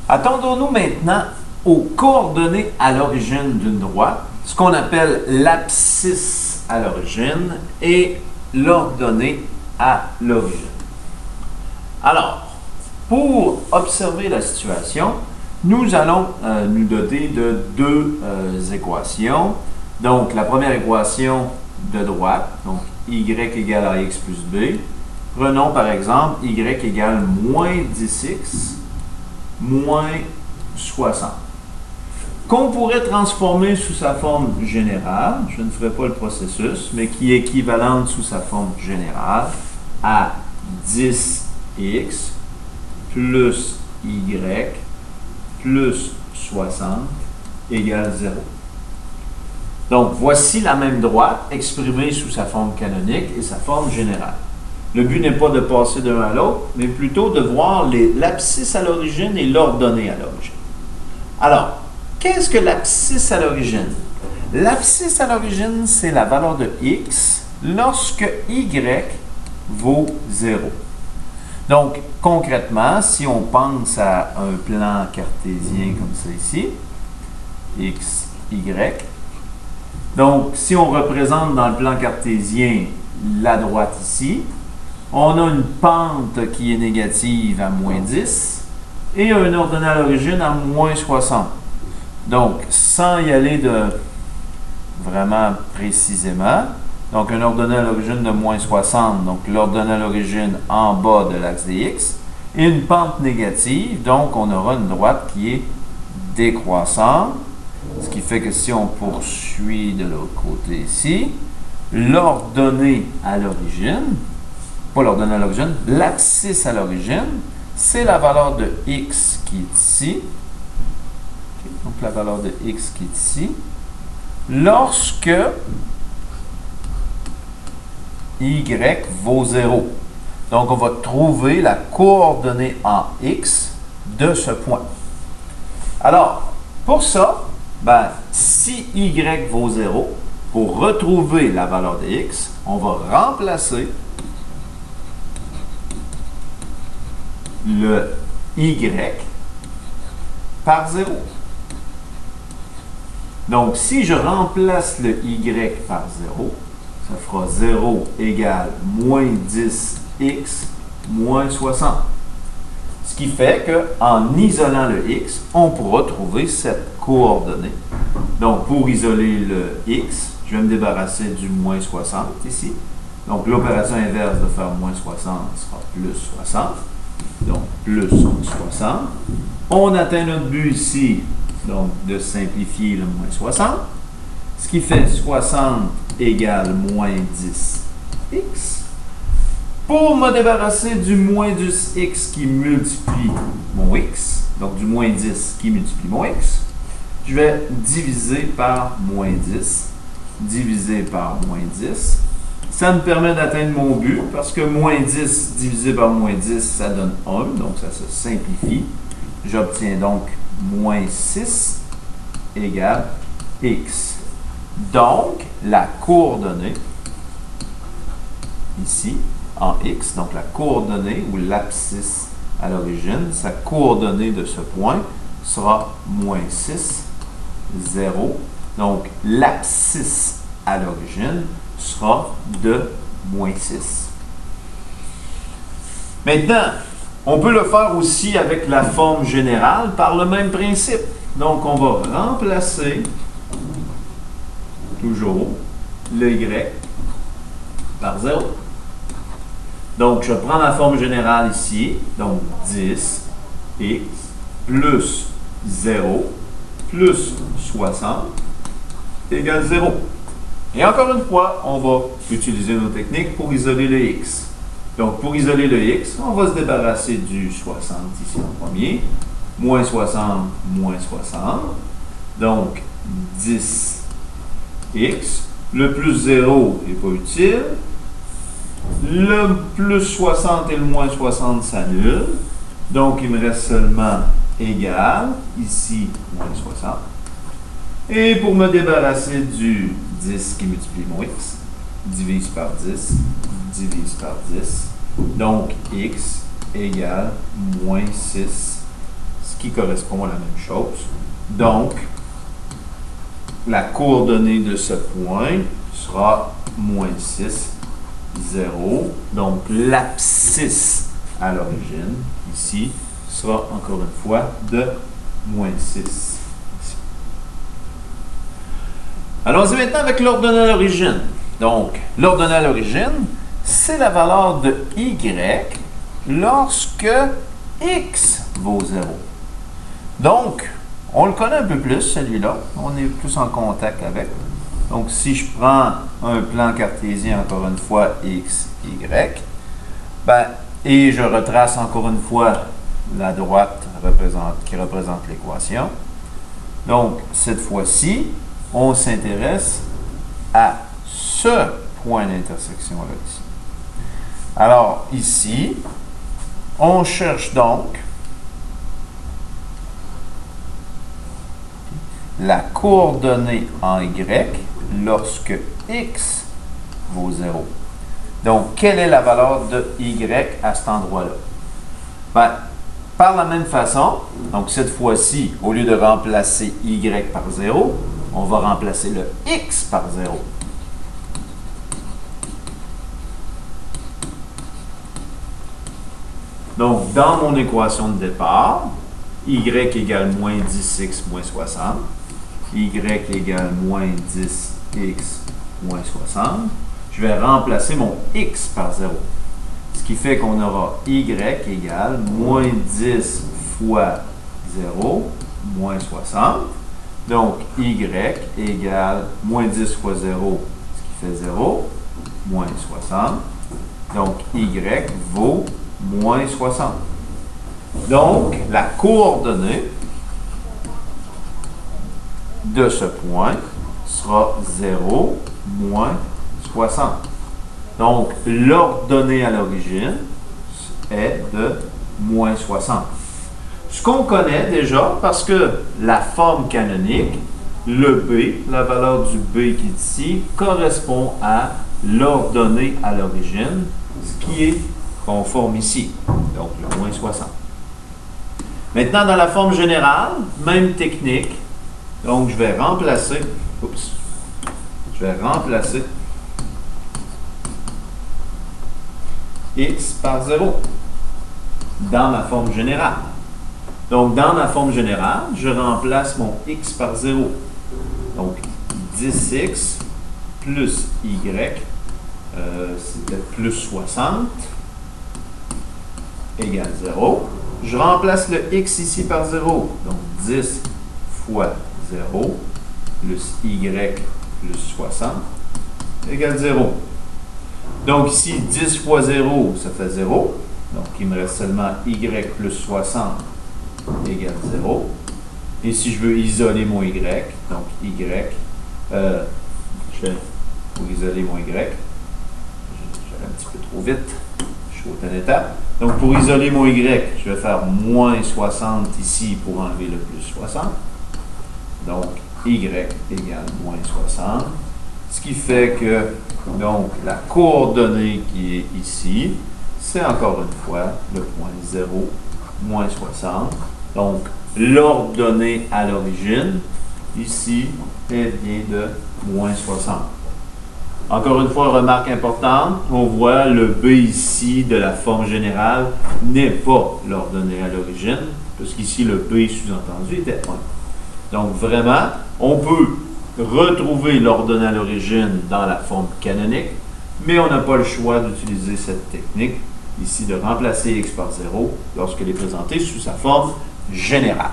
Attendons-nous maintenant aux coordonnées à l'origine d'une droite, ce qu'on appelle l'abscisse à l'origine et l'ordonnée à l'origine. Alors, pour observer la situation, nous allons nous doter de deux équations. Donc, la première équation de droite, donc y égale ax plus b. Prenons par exemple y égale moins 10x moins 60. Qu'on pourrait transformer sous sa forme générale, je ne ferai pas le processus, mais qui est équivalente sous sa forme générale à 10x plus y plus 60 égale 0. Donc, voici la même droite exprimée sous sa forme canonique et sa forme générale. Le but n'est pas de passer d'un à l'autre, mais plutôt de voir l'abscisse à l'origine et l'ordonnée à l'origine. Alors, qu'est-ce que l'abscisse à l'origine? L'abscisse à l'origine, c'est la valeur de x lorsque y vaut 0. Donc, concrètement, si on pense à un plan cartésien comme ça ici, x, y, donc si on représente dans le plan cartésien la droite ici, on a une pente qui est négative à moins 10 et un ordonnée à l'origine à moins 60. Donc, sans y aller de vraiment précisément, donc un ordonnée à l'origine de moins 60, donc l'ordonnée à l'origine en bas de l'axe des x, et une pente négative, donc on aura une droite qui est décroissante, ce qui fait que si on poursuit de l'autre côté ici, l'ordonnée à l'origine, pas l'ordonnée à l'origine, l'abscisse à l'origine, c'est la valeur de x qui est ici. Donc la valeur de x qui est ici. Lorsque y vaut 0. Donc on va trouver la coordonnée en x de ce point. Alors, pour ça, si y vaut 0, pour retrouver la valeur de x, on va remplacer le y par 0. Donc, si je remplace le y par 0, ça fera 0 égale moins 10x moins 60. Ce qui fait qu'en isolant le x, on pourra trouver cette coordonnée. Donc, pour isoler le x, je vais me débarrasser du moins 60 ici. Donc, l'opération inverse de faire moins 60 sera plus 60. Donc, plus 60. On atteint notre but ici, donc de simplifier le moins 60. Ce qui fait 60 égale moins 10x. Pour me débarrasser du moins 10x qui multiplie mon x, donc du moins 10 qui multiplie mon x, je vais diviser par moins 10, diviser par moins 10. Ça me permet d'atteindre mon but parce que moins 10 divisé par moins 10, ça donne 1, donc ça se simplifie. J'obtiens donc moins 6 égale x. Donc, la coordonnée, ici, en x, donc la coordonnée ou l'abscisse à l'origine, sa coordonnée de ce point sera moins 6, 0. Donc, l'abscisse à l'origine sera de moins 6. Maintenant, on peut le faire aussi avec la forme générale par le même principe. Donc, on va remplacer toujours le y par 0. Donc, je prends la forme générale ici, donc 10x plus 0 plus 60 égale 0. Et encore une fois, on va utiliser nos techniques pour isoler le x. Donc, pour isoler le x, on va se débarrasser du 60 ici en premier. Moins 60, moins 60. Donc, 10x. Le plus 0 n'est pas utile. Le plus 60 et le moins 60 s'annulent. Donc, il me reste seulement égal. Ici, moins 60. Et pour me débarrasser du 10 qui multiplie mon x, divise par 10, divise par 10. Donc, x égale moins 6, ce qui correspond à la même chose. Donc, la coordonnée de ce point sera moins 6, 0. Donc, l'abscisse à l'origine, ici, sera encore une fois de moins 6. Ici. Allons-y maintenant avec l'ordonnée à l'origine. Donc, l'ordonnée à l'origine, c'est la valeur de y lorsque x vaut 0. Donc, on le connaît un peu plus, celui-là. On est plus en contact avec. Donc, si je prends un plan cartésien, encore une fois, x, y, ben, et je retrace encore une fois la droite qui représente l'équation. Donc, cette fois-ci, on s'intéresse à ce point d'intersection-là ici. Alors, ici, on cherche donc la coordonnée en y lorsque x vaut 0. Donc, quelle est la valeur de y à cet endroit-là? Ben, par la même façon, donc cette fois-ci, au lieu de remplacer y par 0, on va remplacer le x par 0. Donc, dans mon équation de départ, y égale moins 10x moins 60, y égale moins 10x moins 60, je vais remplacer mon x par 0. Ce qui fait qu'on aura y égale moins 10 fois 0, moins 60. Donc, y égale moins 10 fois 0, ce qui fait 0, moins 60. Donc, y vaut moins 60. Donc, la coordonnée de ce point sera 0, moins 60. Donc, l'ordonnée à l'origine est de moins 60. Ce qu'on connaît déjà, parce que la forme canonique, le b, la valeur du b qui est ici, correspond à l'ordonnée à l'origine, ce qui est conforme ici, donc le moins 60. Maintenant, dans la forme générale, même technique, donc je vais remplacer x par 0 dans ma forme générale. Donc, dans ma forme générale, je remplace mon x par 0. Donc, 10x plus y, c'était plus 60, égale 0. Je remplace le x ici par 0. Donc, 10 fois 0 plus y plus 60 égale 0. Donc, ici, 10 fois 0, ça fait 0. Donc, il me reste seulement y plus 60 égale 0. Et si je veux isoler mon y, donc y, pour isoler mon y, j'allais un petit peu trop vite, je saute une étape. Donc pour isoler mon y, je vais faire moins 60 ici pour enlever le plus 60. Donc y égale moins 60. Ce qui fait que donc la coordonnée qui est ici, c'est encore une fois le point 0, moins 60. Donc, l'ordonnée à l'origine, ici, est bien de moins 60. Encore une fois, remarque importante, on voit le b ici de la forme générale n'est pas l'ordonnée à l'origine, puisqu'ici le b sous-entendu était 1. Donc, vraiment, on peut retrouver l'ordonnée à l'origine dans la forme canonique, mais on n'a pas le choix d'utiliser cette technique, ici, de remplacer x par 0 lorsqu'elle est présentée sous sa forme générale.